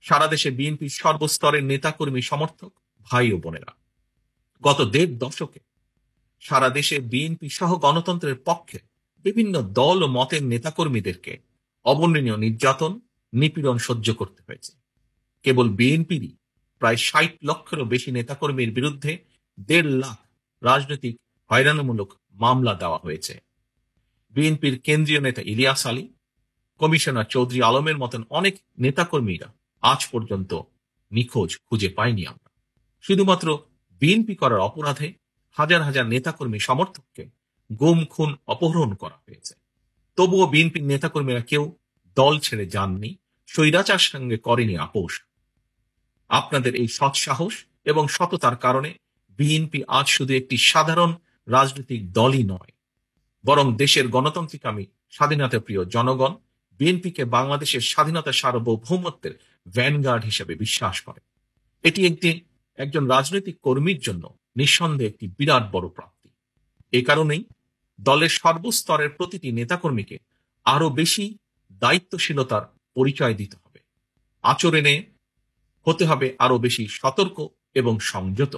সারা দেশে বিএনপির সর্বস্তরের নেতাকর্মী সমর্থক ভাই ও বোনেরা, গত ১.৫ দশকে সারা দেশে বিএনপি সহ গণতন্ত্রের পক্ষে বিভিন্ন দল ও মতের নেতাকর্মীদেরকে অবর্ণনীয় নির্যাতন, নিপীড়ন সহ্য করতে হয়েছে। কেবল বিএনপিরই প্রায় ৬০ লক্ষেরও বেশি নেতাকর্মীর বিরুদ্ধে ১.৫ লাখ রাজনৈতিক হয়রানিমূলক মামলা দেওয়া হয়েছে। বিএনপির কেন্দ্রীয় নেতা ইলিয়াস আলী, কমিশনার চৌধুরী আলমের মতন অনেক নেতাকর্মীরা আজ পর্যন্ত নিখোঁজ, খুঁজে পাইনি আমরা। শুধুমাত্র বিএনপি করার অপরাধে হাজার হাজার নেতাকর্মী সমর্থককে গুম, খুন, অপহরণ করা হয়েছে। তবুও বিএনপির নেতাকর্মীরা কেউ দল ছেড়ে যাননি, স্বৈরাচার সঙ্গে করেনি আপোষ। আপনাদের এই সৎ সাহস এবং সততার কারণে বিএনপি আজ শুধু একটি সাধারণ রাজনৈতিক দলই নয়, বরং দেশের গণতান্ত্রিকামী স্বাধীনতা প্রিয় জনগণ বিএনপিকে বাংলাদেশের স্বাধীনতা সার্বভৌমত্বের ভ্যানগার্ড হিসেবে বিশ্বাস করে। এটি একজন রাজনৈতিক কর্মীর জন্য নিঃসন্দেহে একটি বিরাট বড় প্রাপ্তি। এ কারণেই দলের সর্বস্তরের প্রতিটি নেতাকর্মীকে আরো বেশি দায়িত্বশীলতার পরিচয় দিতে হবে, আচরণে হতে হবে আরো বেশি সতর্ক এবং সংযত।